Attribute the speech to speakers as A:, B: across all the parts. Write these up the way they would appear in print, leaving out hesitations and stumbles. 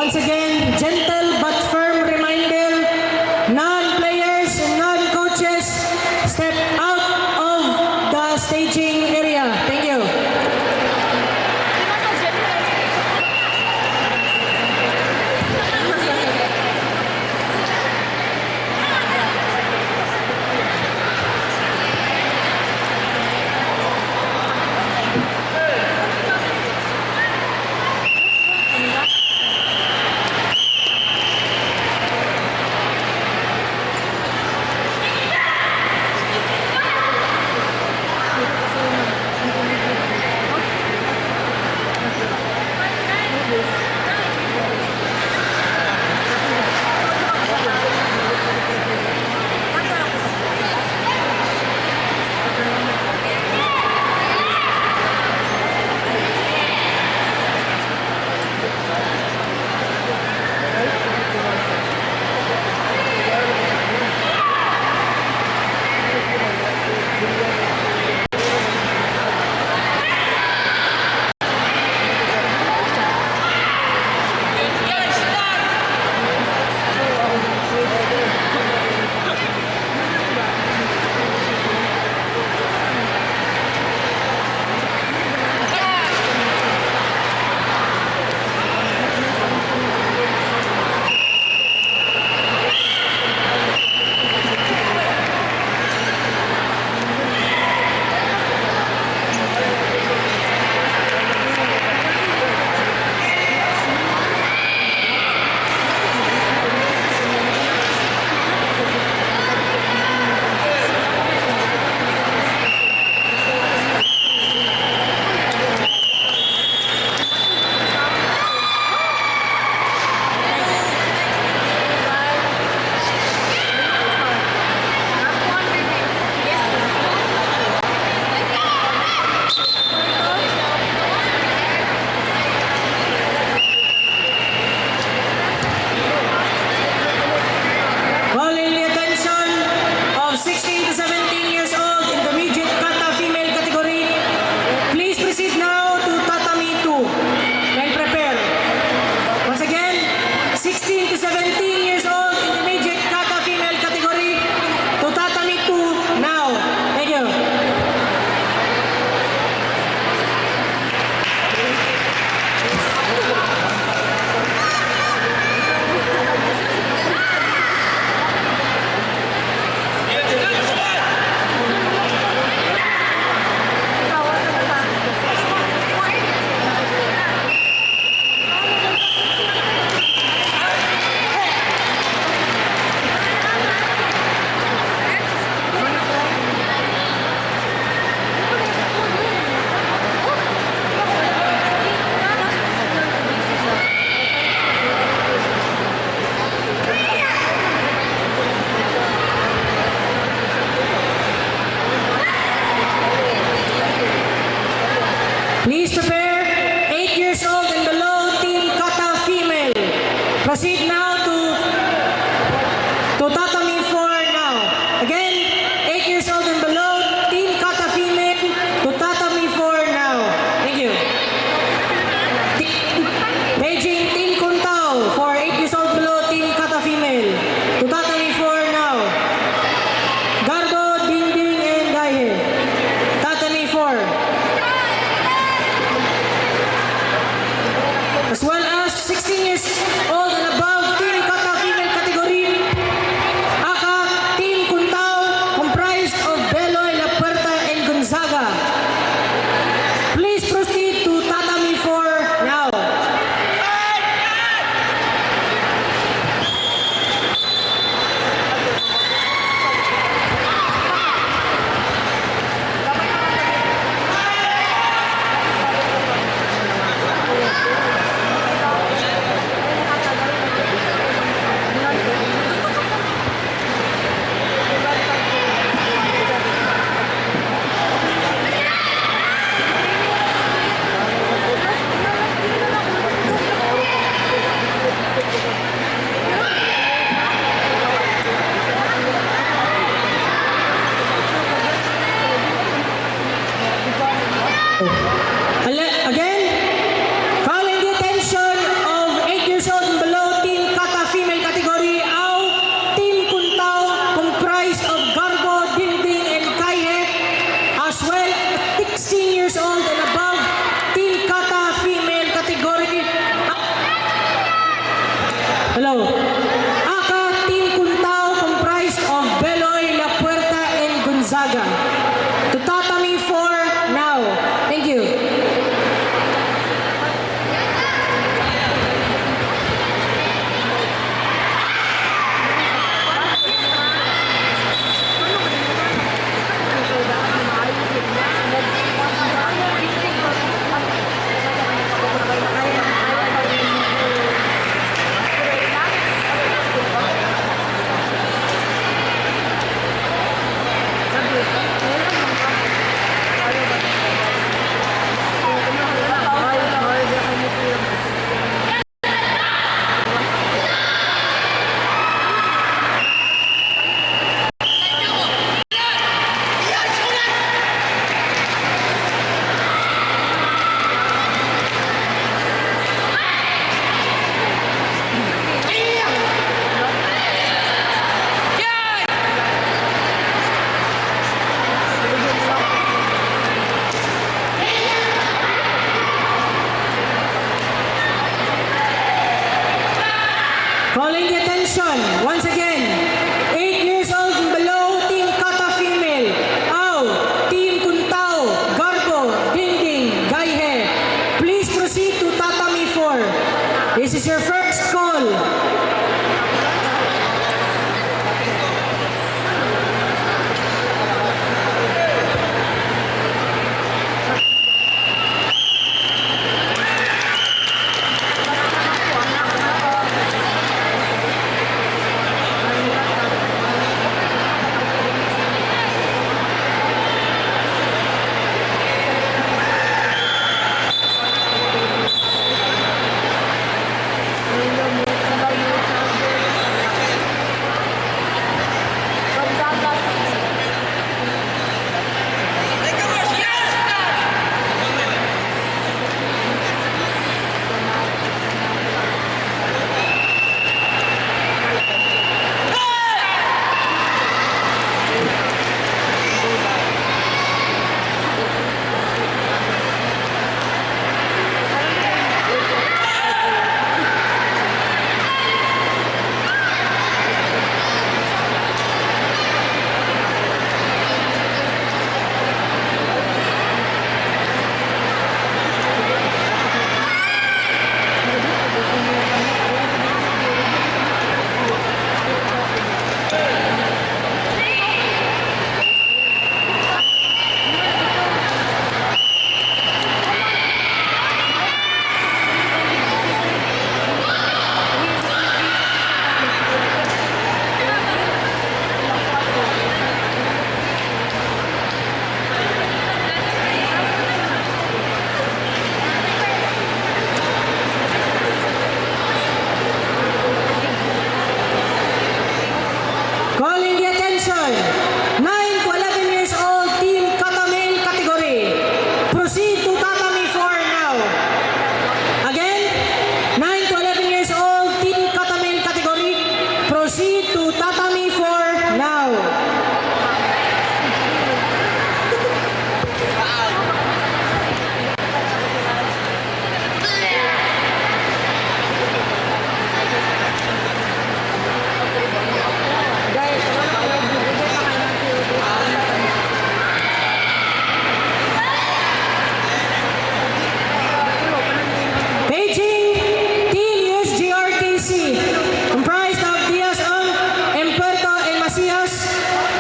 A: Once again, gentle but firm reminder, non-players and non-coaches, step out of the staging area. Thank you. Calling the attention of 16 to 17 years old intermediate kata female category. Please proceed now to tatami 2 and prepare. Once again, 16 to 17 years old intermediate kata female category to tatami 2 now. Thank you. Please prepare 8 years old and below team kata female. Proceed now to tatami 4 now. Again, 8 years old and below team kata female to tatami 4 now. Thank you. Beijing Team Kuntao for 8 years old below team kata female to tatami 4 now. Garbo, Dingding and Daihe. Tatami 4. As well as 16 years old and above team Hello. Aka Team Kuntao comprised of Beloy, La Puerta, and Gonzaga. To Tatami 4 now. Thank you. Calling the attention, once again, 8 years old and below, Team Kata Female. Au, Team Kuntao, Garbo, Dingding, Gaihe. Please proceed to Tatami 4. This is your first call. Calling the attention, 9 to 11 years old, Team Kata Male category. Proceed to Tatami 4 now. Again, 9 to 11 years old, Team Kata Male category. Proceed to Tatami 4 now. Beijing, Team USGRTC, comprised of Diaz Ang, Empuerto, and Macias.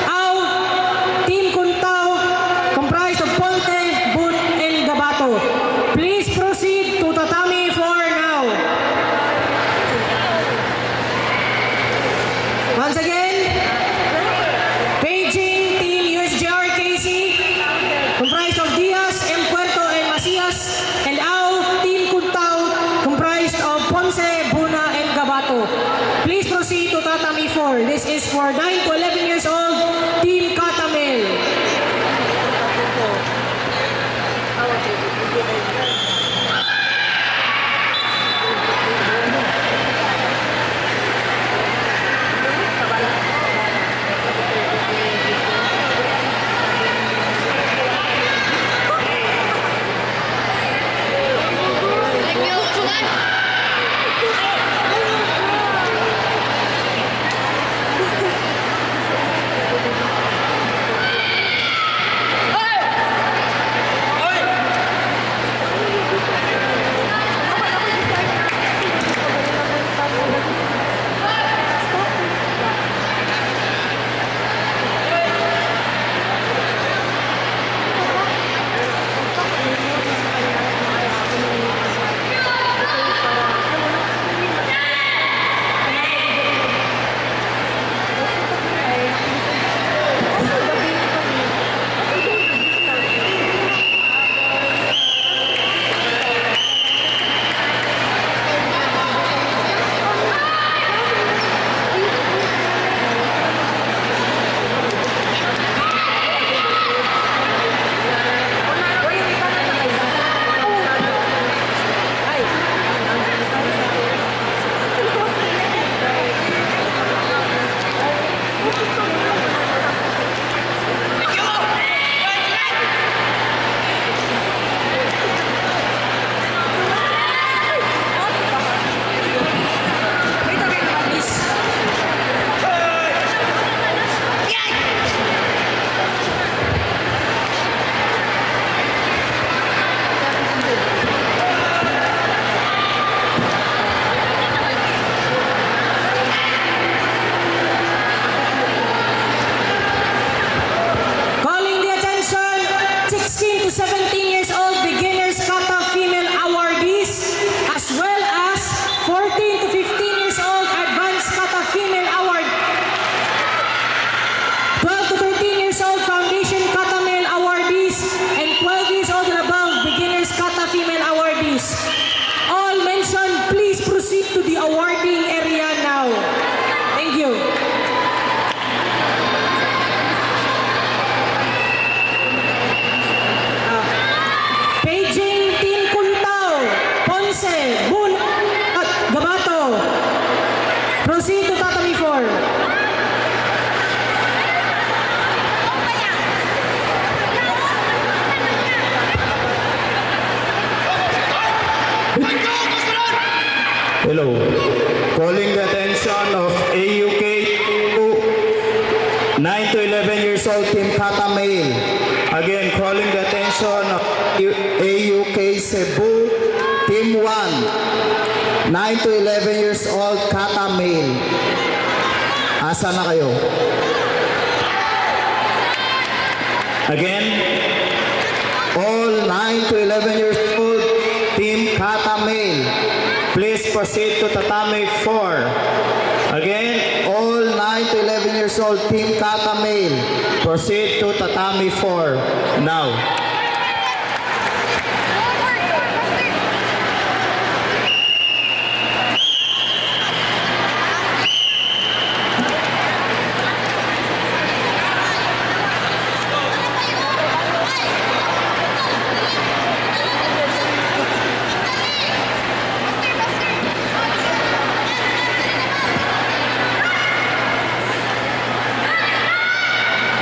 A: Au, Team Kuntao, comprised of Ponte, But, and Gabato. Please proceed to Tatami 4 now. Once again, Beijing, Team USGRKC, comprised of Diaz, Empuerto, and Macias. And Au, Team Kuntao, comprised of Ponce, Buna, and Gabato. Please proceed to Tatami 4. This is for 9 to 11 years old, Team Katamel. awarding area now. Thank you. Paging Team Kuntao, Ponce, Bun at Gabato. Proceed to Tatami 4.
B: Hello. Calling the attention of AUK 9 to 11 years old Team Kata Male. Again, calling the attention of AUK Cebu Team 1. 9 to 11 years old Kata Male. Asa na kayo? Again, all 9 to 11 years old Team Kata Male. Please proceed to Tatami 4. Again, all 9 to 11 years old Team Kata Male. Proceed to Tatami 4 now.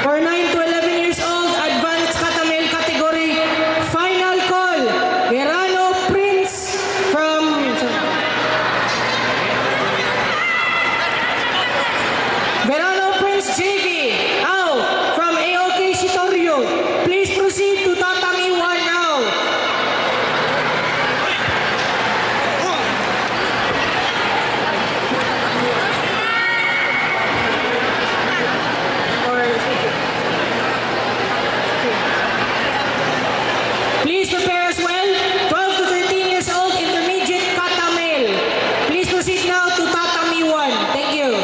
A: For 9 to 11 years old, advanced Katamel category, final call. Verano Prince from... Verano Prince JV, out from AOK Shitorio. Please proceed to Tatami 1 now. Please prepare as well. 12 to 13 years old, intermediate kata male. Please proceed now to Tatami 1. Thank you.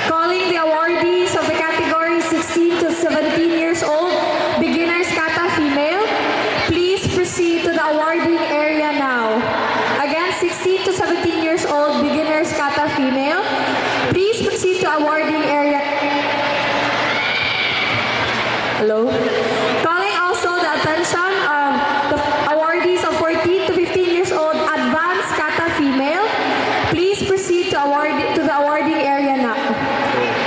C: Calling the awardees of the category 16 to 17 years old, beginners kata female. Please proceed to the awarding area now. Again, 16 to 17 years old, beginners kata female. Please proceed to awarding area. Hello? Calling also the attention of the awardees of 14 to 15 years old, advanced kata female. Please proceed to the awarding area now.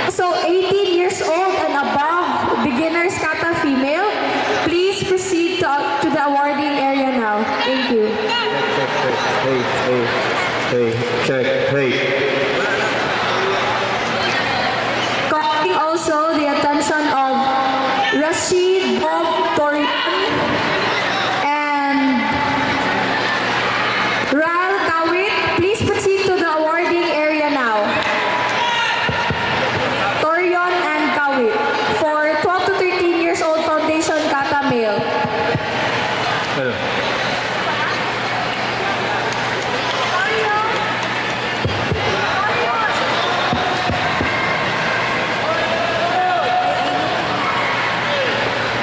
C: So 18 years old and above, beginners kata female, please proceed to the awarding area now. Thank you.
B: Hey.
C: Calling also the attention of Rashid Bob Torian and Ral Kawit. Please proceed to the awarding area now. Torion and Kawit for 12 to 13 years old foundation kata male.
B: Hello.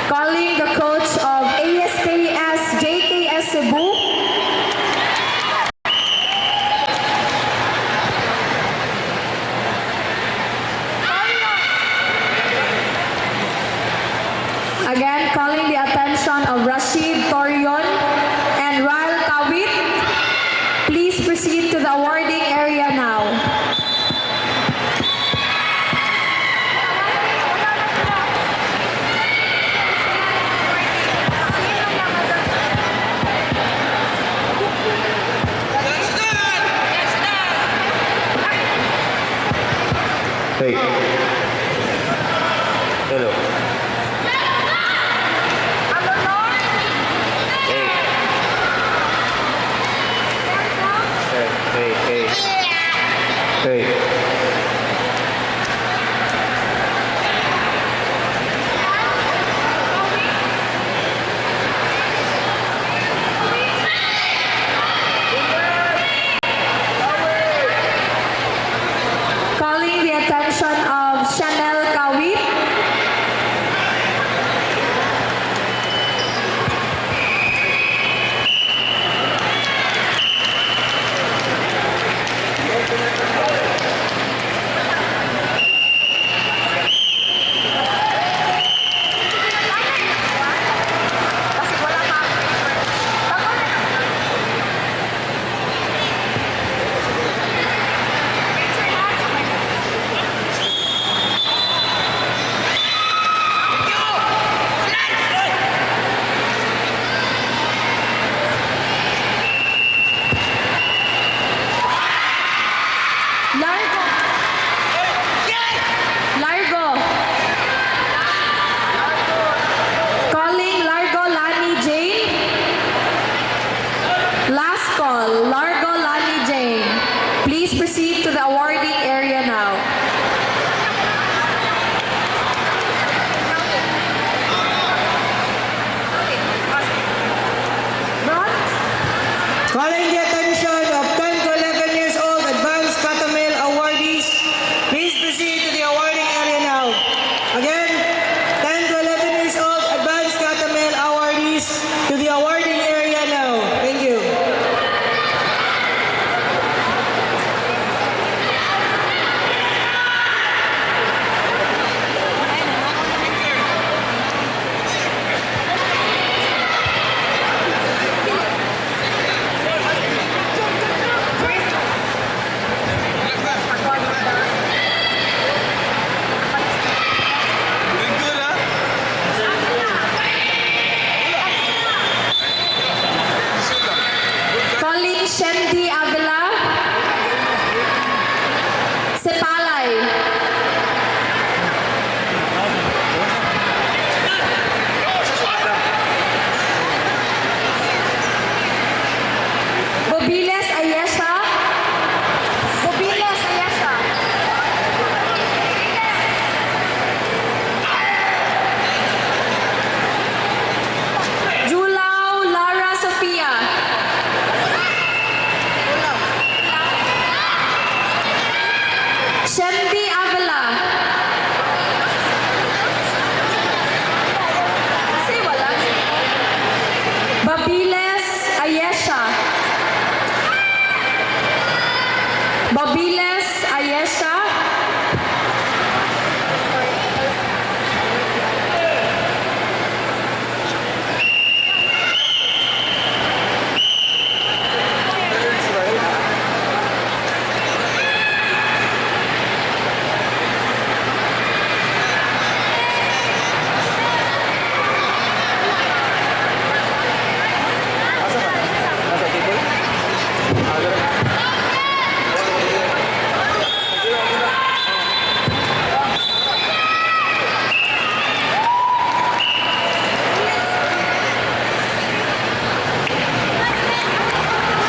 C: Calling the coach of ASKS JKS Cebu. Again, calling the attention of Rashid Torion and Ral Kawit. Please proceed to the awarding area now.
B: Hey. Hello. Hey.
C: Largo. Largo. Calling Largo Lani Jane. Last call, Largo Lani Jane. Please proceed to the awarding area now.
A: Calling the attention of 10 to 11 years old advanced Kata Male awardees. Please proceed to the awarding area now. Again, 10 to 11 years old advanced Kata Male awardees to the awarding area now. Thank you.
C: Calling Shandy Avila. Sepalay. Bobiles Ayesha. Bobiles Ayesha. Julao Lara Sofia. Shandy Avila. Say wala. Babiles Ayesha. Babiles Ayesha.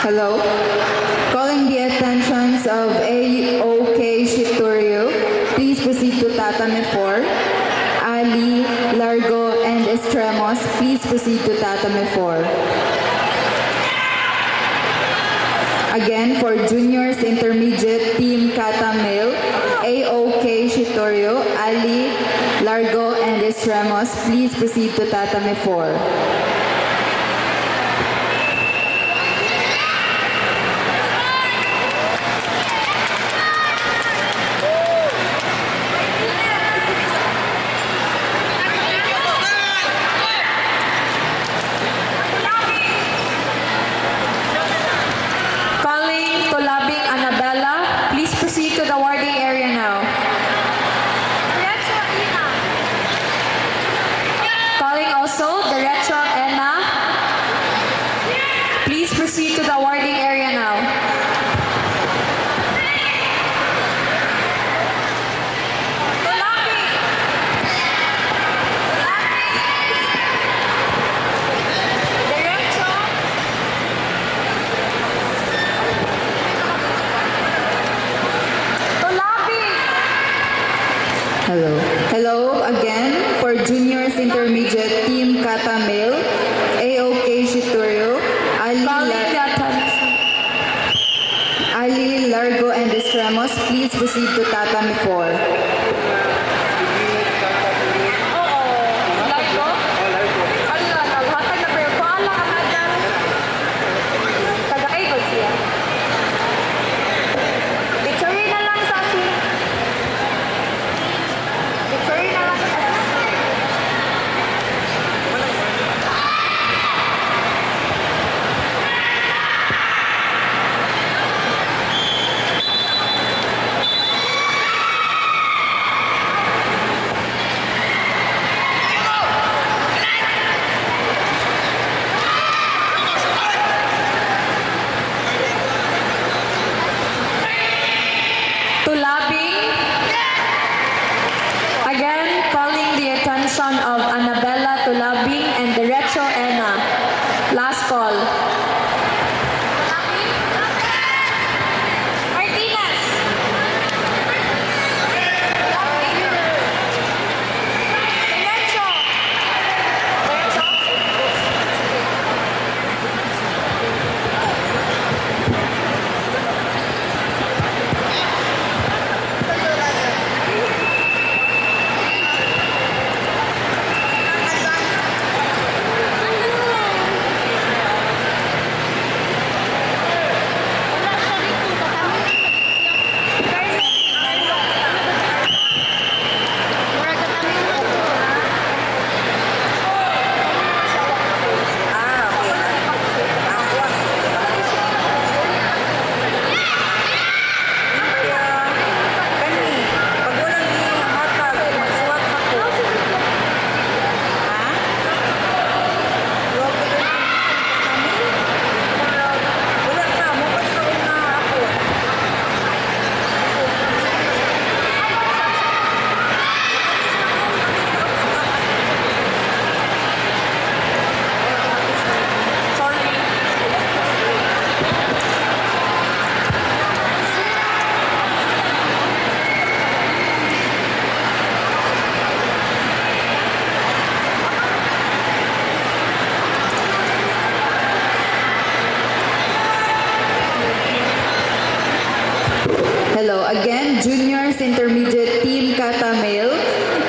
D: Hello. Calling the attentions of AOK Shiturio. Please proceed to Tatame 4. Ali, Largo, and Estremos. Please proceed to Tatame 4. Again, for juniors intermediate team Kata Male, AOK Shiturio, Ali, Largo, and Estremos. Please proceed to Tatame 4.
C: Calling Tulabing Annabella. Please proceed to the awarding area now. Calling also Derecho Ena. Please proceed to the awarding area now. Derecho.
D: Hello. Hello again for juniors intermediate team Kata Male, AOK Shiturio,
C: Calling the attention.
D: Ali, Largo, and Estremos. Please proceed to Tatame 4. Hello, again, Juniors Intermediate Team Kata Male,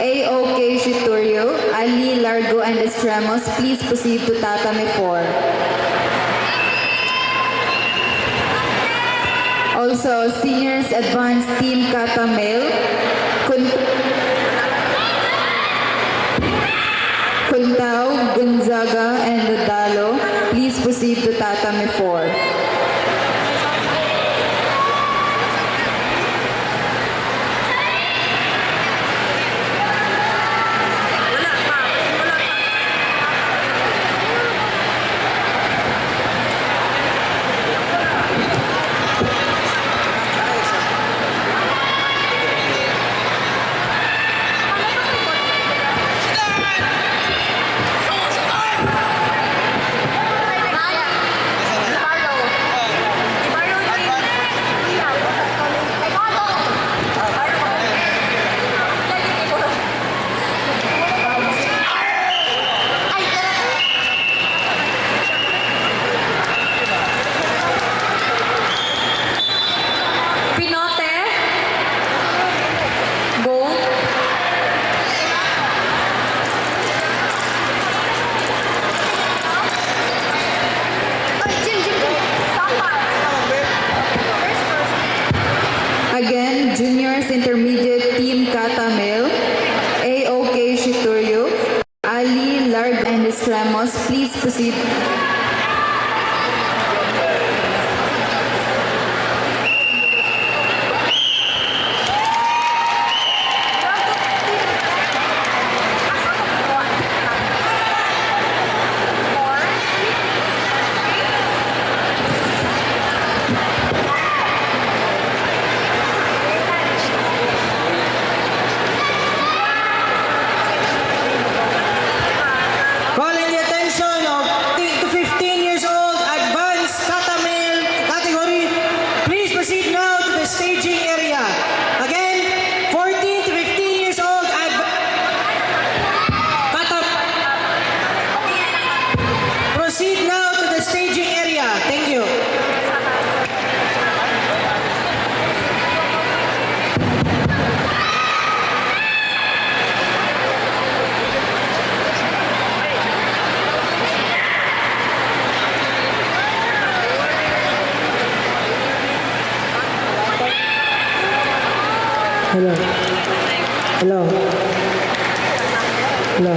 D: AOK Shiturio, Ali, Largo, and Estremos. Please proceed to Tatami 4. Also, Seniors Advanced Team Kata Male, Kuntao, Gonzaga, and Dalo. Please proceed to Tatami 4.
C: Pinote. Gold.
D: Again, Juniors Intermediate Team Kata Male, AOK Shiturio, Ali, Largo, and Estremos. Please proceed.
A: Calling the attention of 10 to 15 years old advanced kata male category. Please proceed now to the staging area. Again, 14 to 15 years old kata. Proceed now to the staging area. Thank you. Hello. Hello. Hello.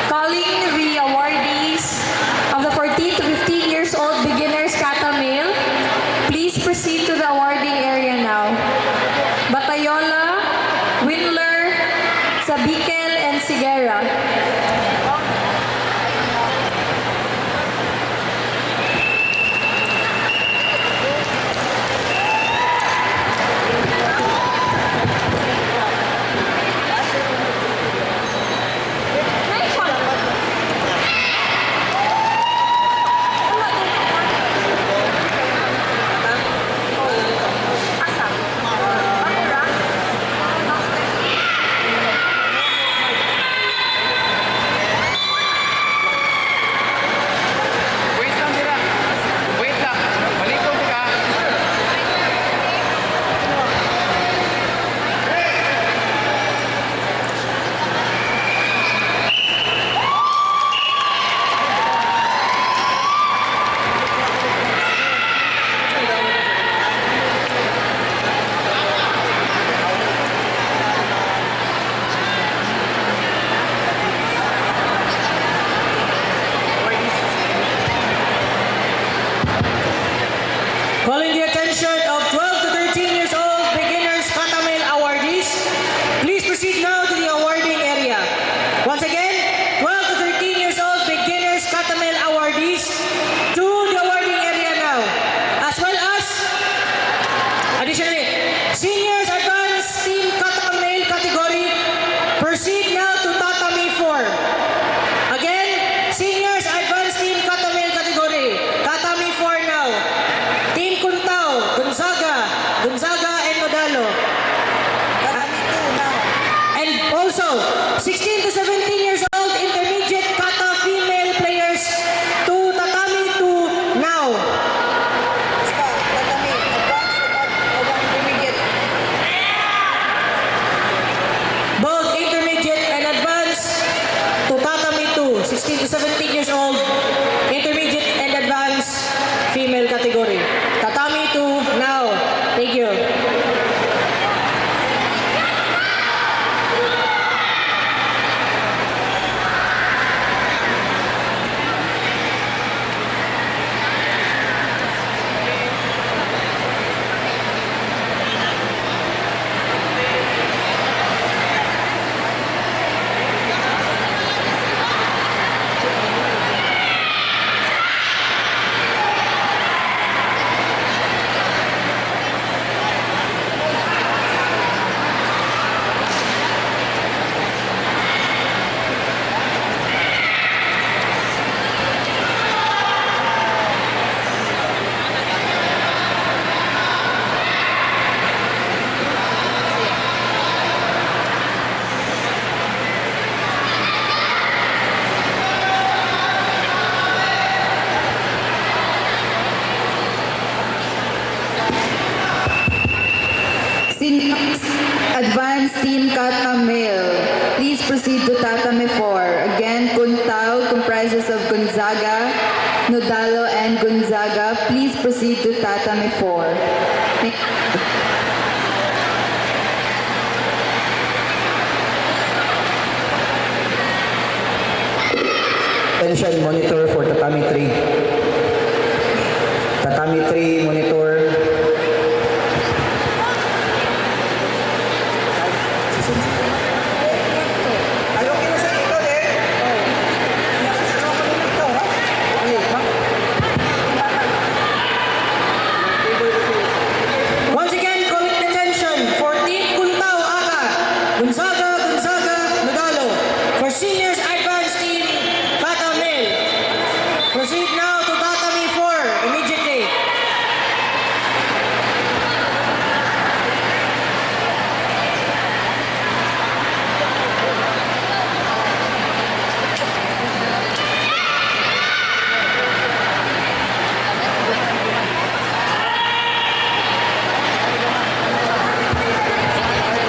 C: Calling the awardees of the 14 to 15 years old beginners kata male.
A: 16 to 17 years old, intermediate and advanced female category. Tatami 2 now. Thank you.
D: Seniors Advanced Team Kata Male, please proceed to Tatame 4. Again, Kuntao comprises of Gonzaga, Nodalo, and Gonzaga. Please proceed to Tatame 4. Thank you.
B: Attention monitor for Tatami 3. Tatami 3 monitor.
A: Once again, collect attention for Team Kuntao Aka, Gonzaga, Nodalo. For seniors advanced team, Kata Male. Proceed now to Tatami 4 immediately.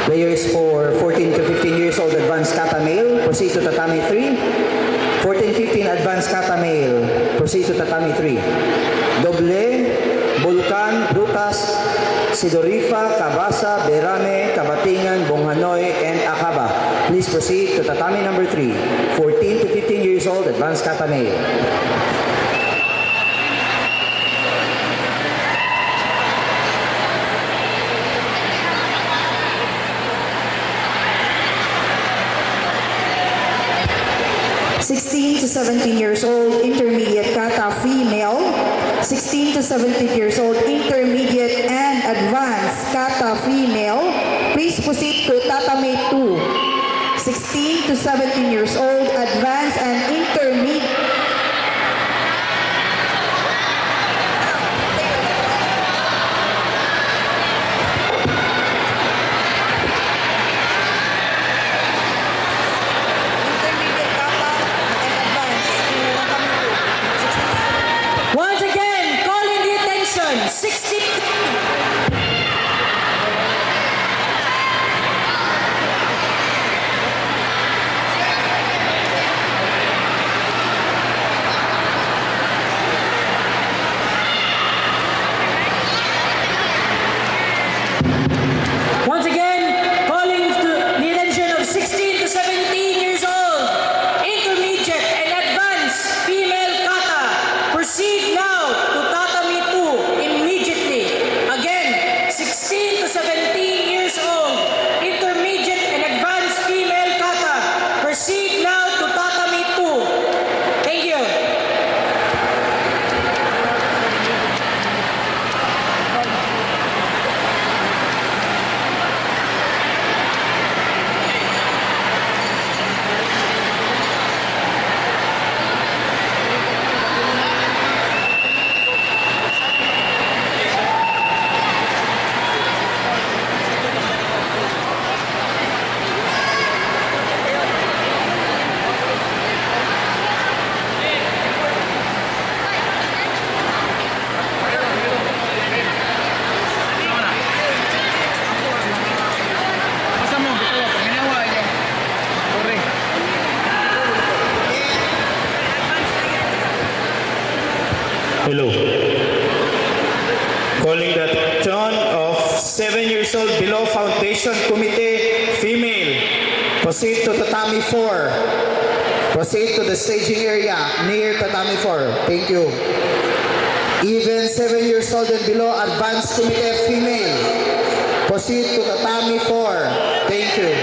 B: Players for 14 to 15 years old advanced kata male, proceed to tatami 3. 14-15 advanced kata male, proceed to tatami 3. Doble, Bulkan, Brutas, Sidorifa, Cabasa, Berame, Kabatingan, Bonghanoy, and Acaba. Please proceed to tatami number 3. 14 to 15 years old advanced kata male.
E: To 17 years old, intermediate kata female, 16 to 17 years old, intermediate and advanced kata female. Please proceed to tatame 2. 16 to 17 years old, advanced and intermediate.
A: Once again, calling the attention, 60.
B: Hello. Calling the attention of 7 years old below Foundation Committee female. Proceed to tatami 4. Proceed to the staging area near tatami 4. Thank you. Even 7 years old and below advanced committee female. Proceed to tatami 4. Thank you.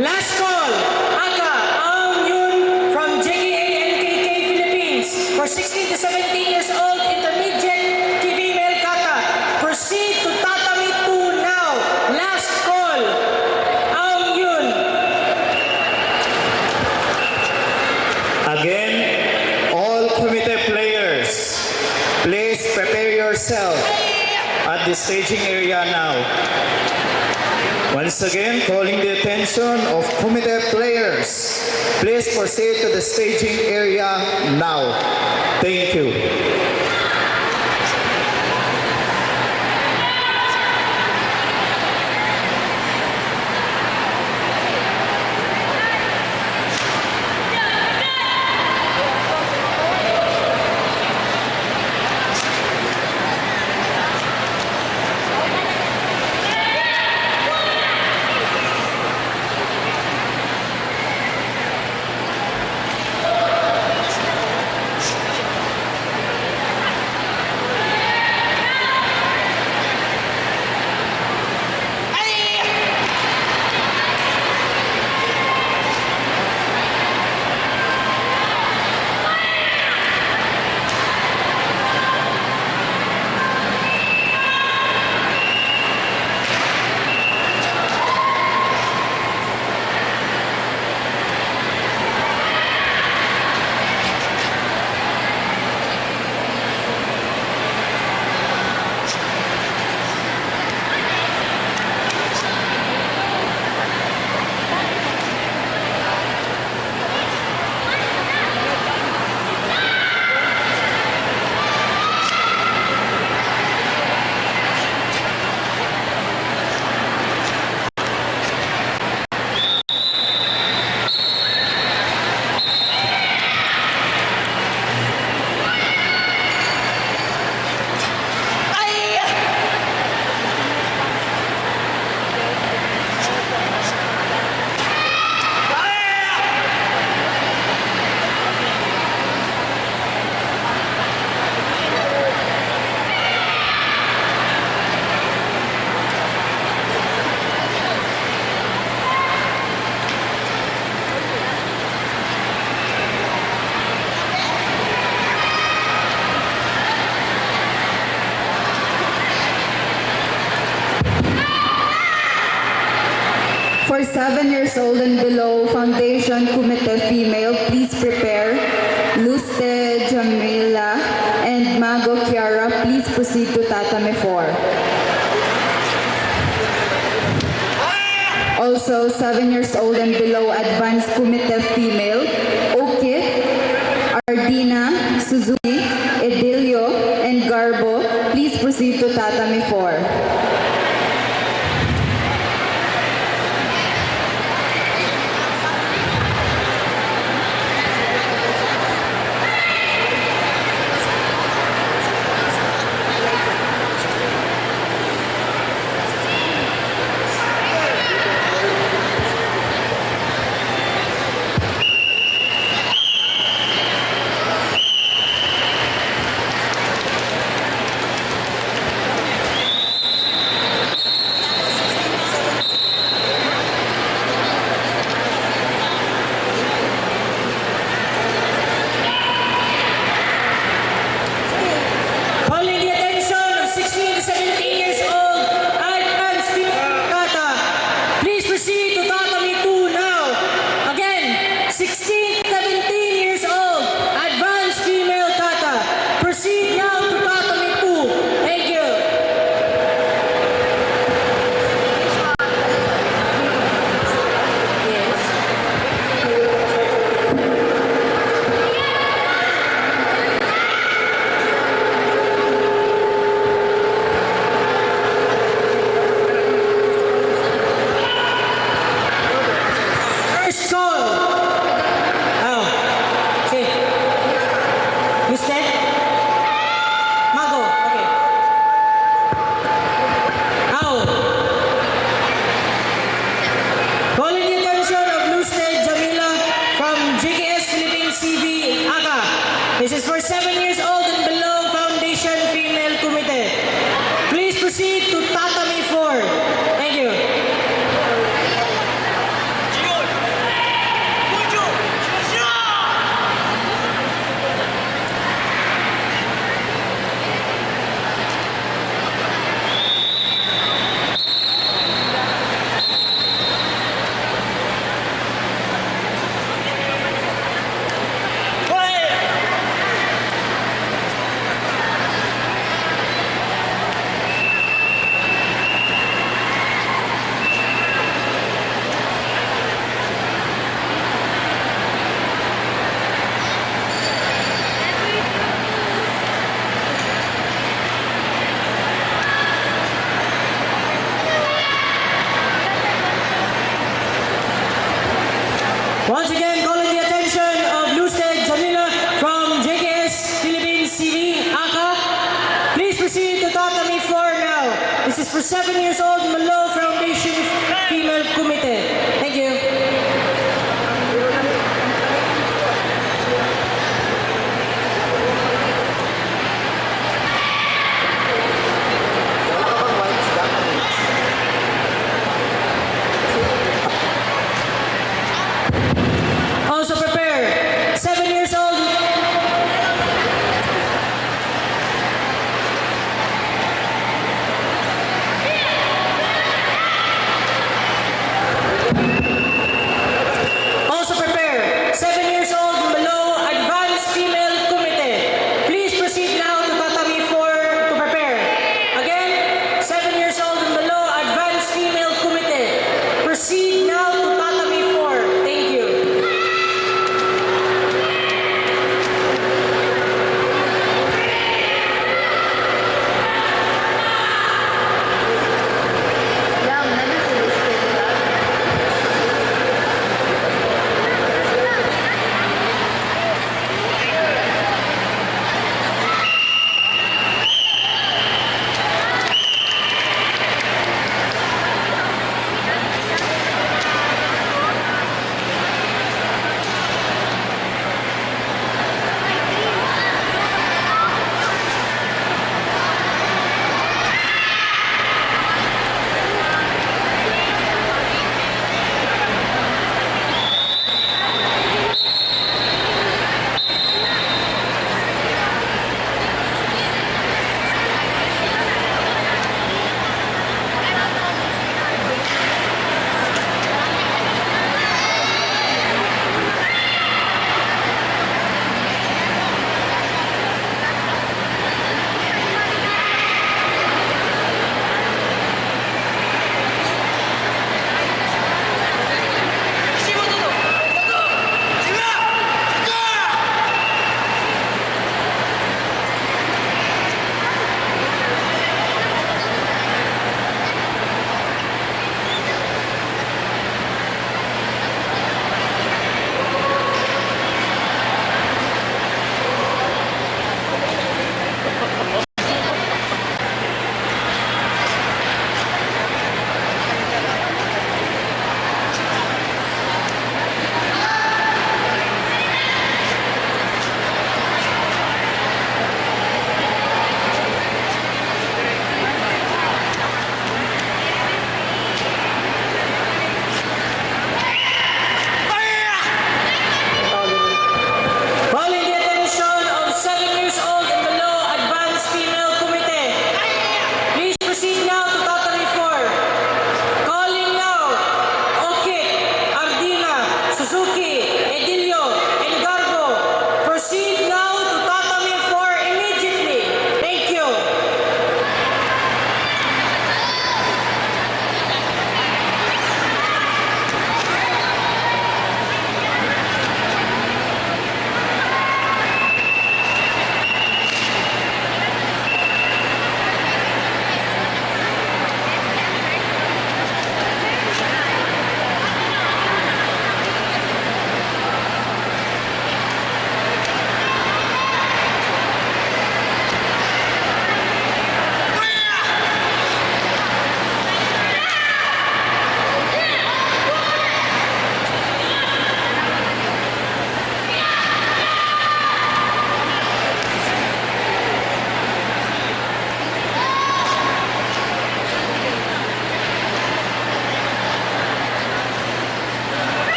A: Last call, Aga Aung Yun from JKA NKK Philippines for 16 to 17 years old, intermediate female kata. Proceed to tatami 2 now. Last call, Aung Yun.
B: Again, all committee players, please prepare yourself at the staging area now. Once again, calling the attention of committee players, please proceed to the staging area now. Thank you.
D: For 7 years old and below, Foundation Committee female, please prepare. Luste Jamila and Mago Kiara, please proceed to tatami 4. Also, 7 years old and below, Advanced Committee female, Okit, Ardina, Suzuki, Edilio, and Garbo, please proceed to tatami 4.
A: Once again, calling the attention of Lucid Jamila from JKS Philippines CV, AKA. Please proceed to Tatami 4 now. This is for 7 years old Malo Foundation Female Committee. Thank you. Also prepare. 7 years old.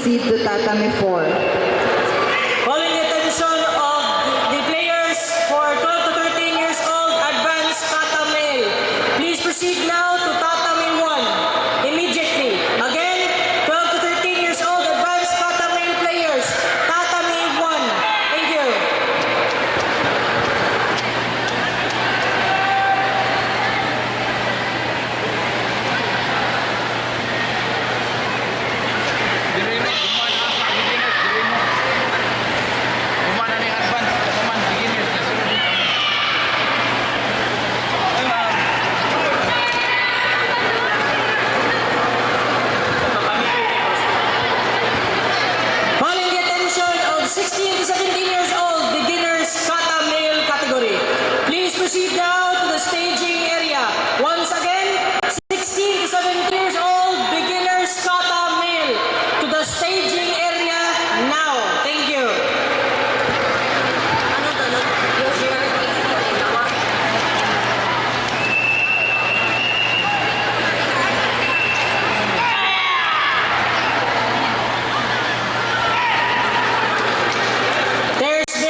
D: proceed to Tatami 4.
A: Calling the attention of the players for 12 to 13 years old, advanced kata male. Please proceed now to tatami 1 immediately. Again, 12 to 13 years old, advanced kata male players, tatami 1. Thank you.
F: Kumana ni advance, kuman beginner.
A: Calling the attention of 16 to 17 years old, beginners kata male category. Please proceed now to the staging area. Once again, 16 to 17 years old, beginners kata male to the staging area now. Thank you. There's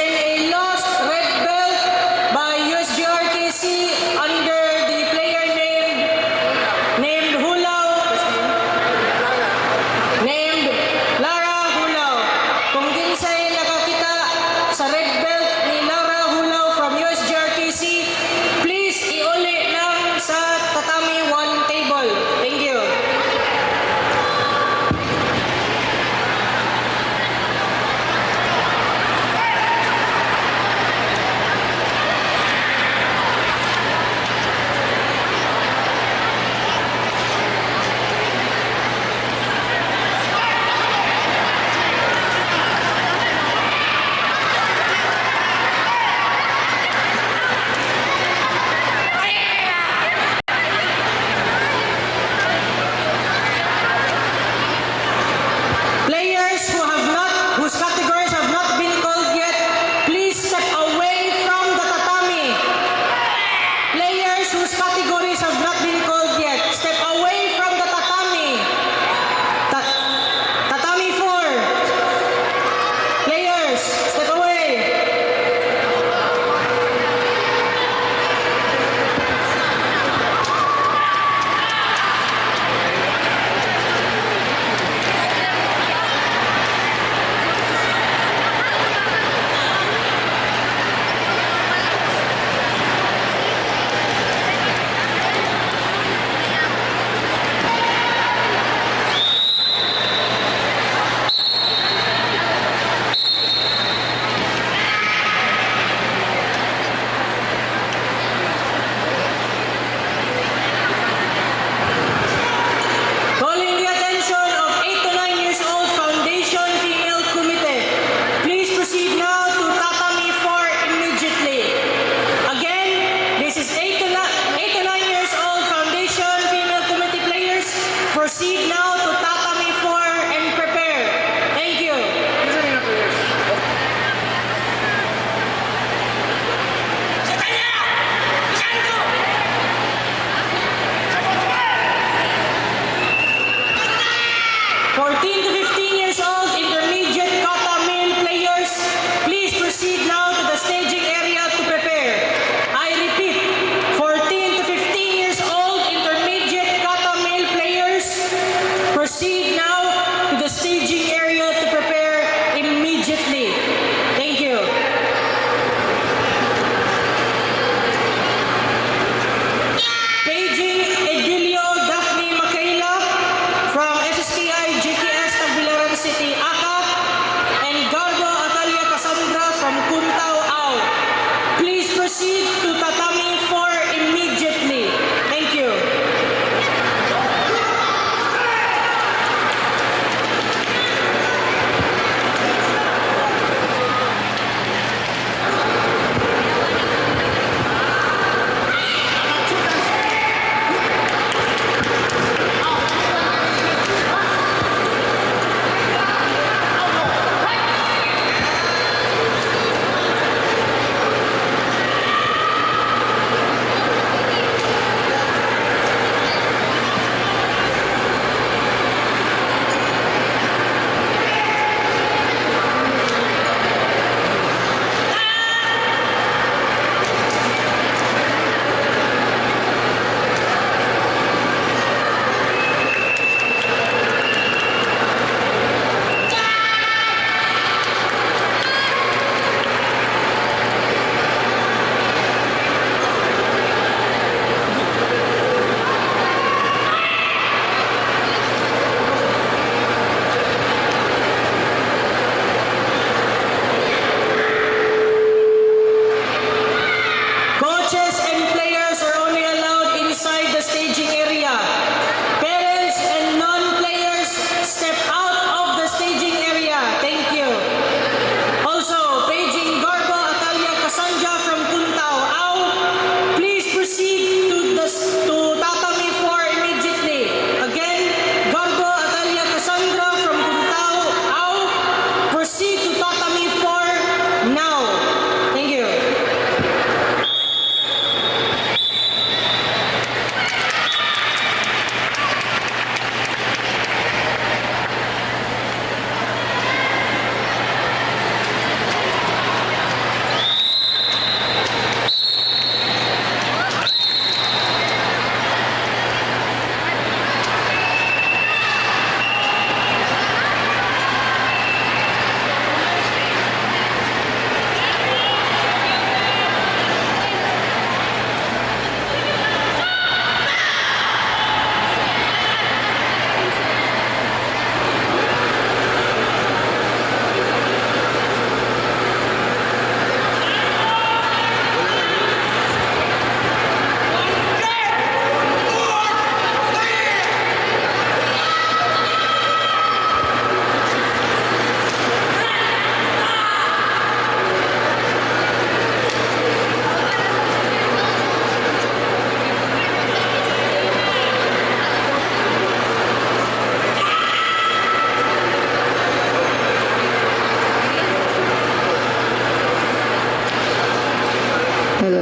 D: Hello.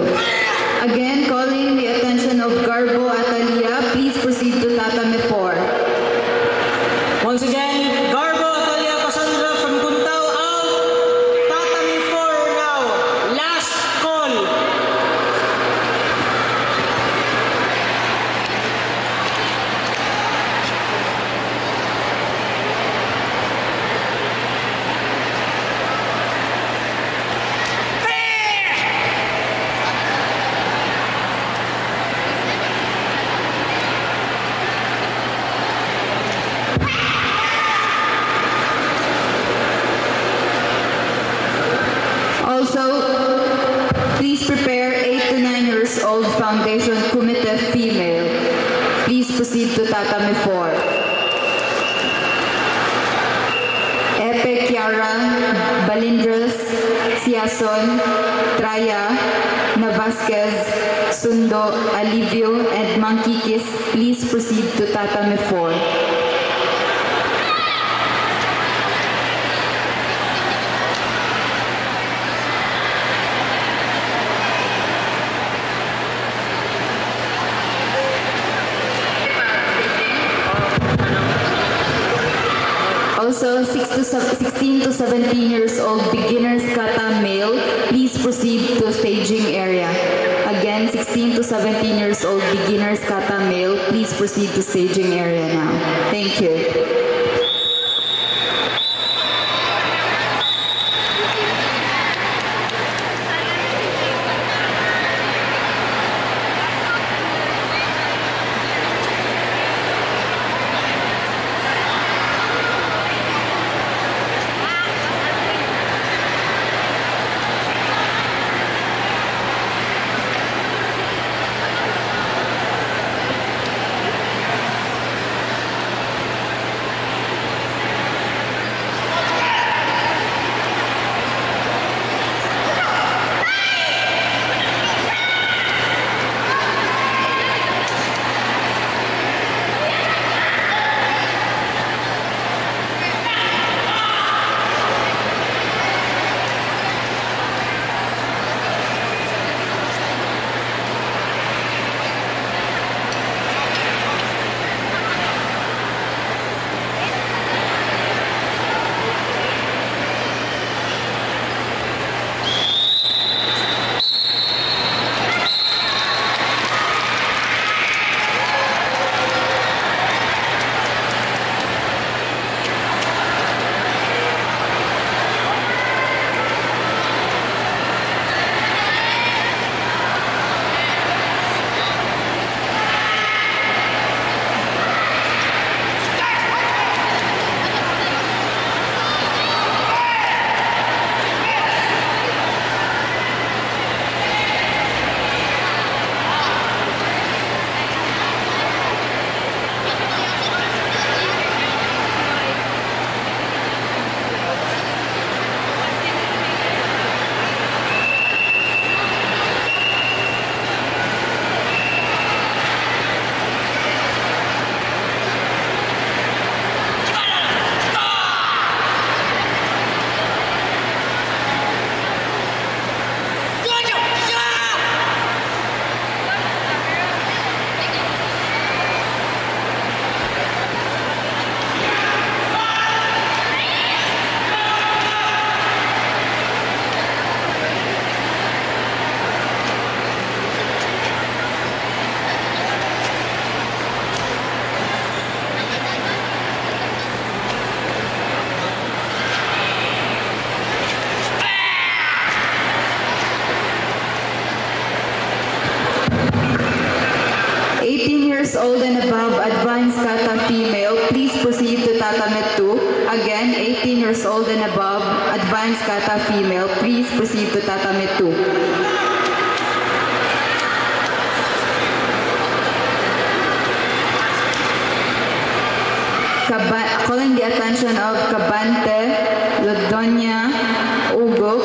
D: Again, calling the attention of Garbo Atalia, please proceed to tatame 4.
A: Once again, Garbo Atalia Cassandra from Guntao out. Tatami 4 now. Last call.
D: Also, please prepare 8 to 9 years old Foundation Kumite female. Please proceed to tatame 4. Epe Kiara, Balindras, Siason, Traya, Navasquez, Sundo, Alivio, and Mangkikis, please proceed to tatame 4. Also, 16 to 17 years old beginners kata male, please proceed to staging area. Again, 16 to 17 years old beginners kata male, please proceed to staging area now. Thank you. Old and above, advanced kata female, please proceed to tatame 2. Again, 18 years old and above, advanced kata female, please proceed to tatame 2. Calling the attention of Cabante, Lodonia, Ugo,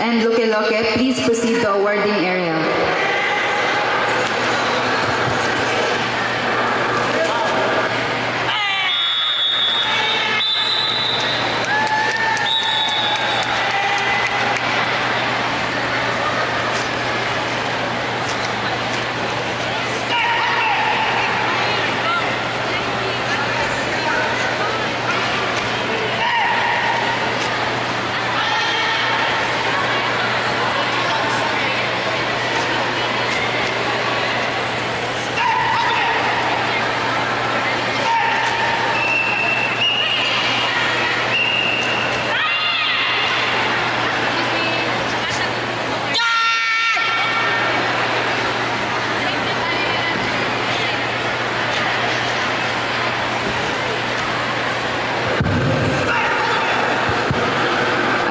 D: and Loke, please proceed to awarding area.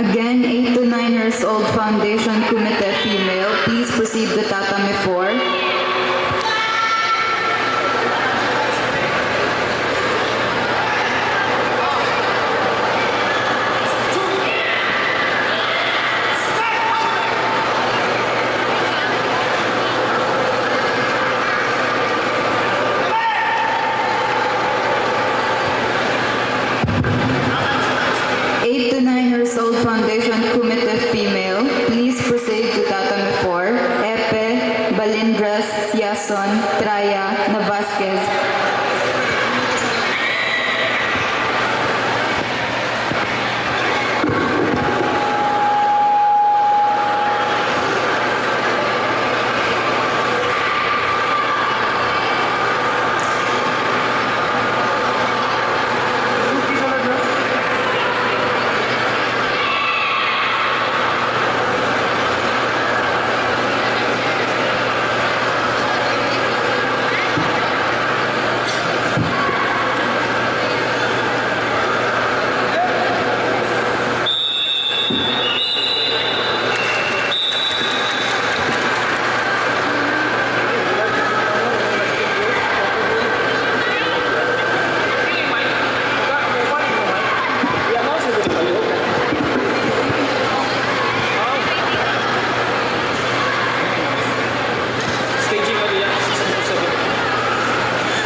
D: Again, 8 to 9 years old Foundation Kumite female. Please proceed to Tatami 4. 8 to 9 years old Foundation Kumite female. Please proceed to Tatami 4. Epe, Balindras, Yason, Traya, Navasquez.
F: Staging mo yan.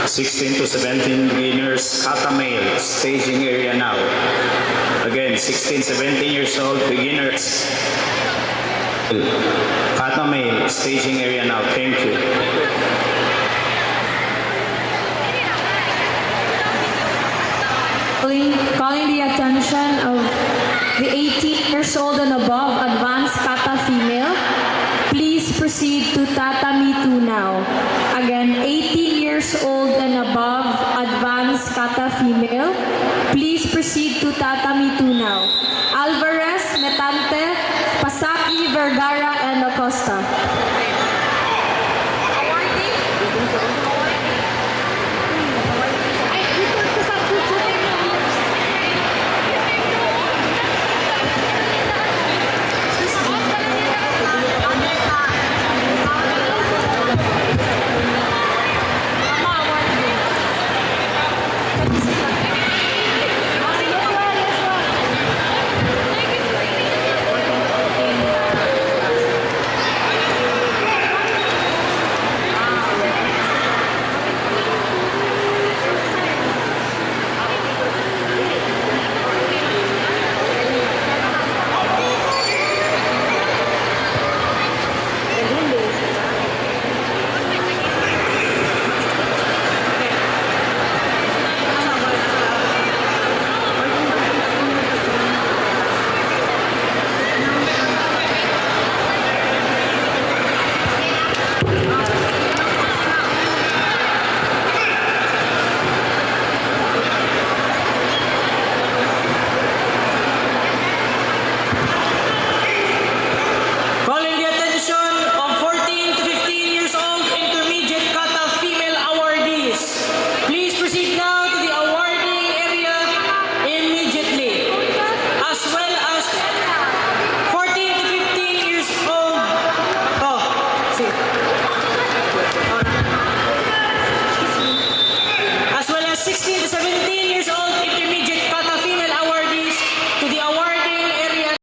B: 16 to 17 beginners, kata male, staging area now. Again, 16, 17 years old beginners, kata male, staging area now. Thank you.
C: Calling the attention of the 18 years old and above advanced kata female. Please proceed to Tatami 2 now. Again, 18 years old and above advanced kata female. Please proceed to Tatami 2 now. Alvarez, Metante, Pasaki, Vergara,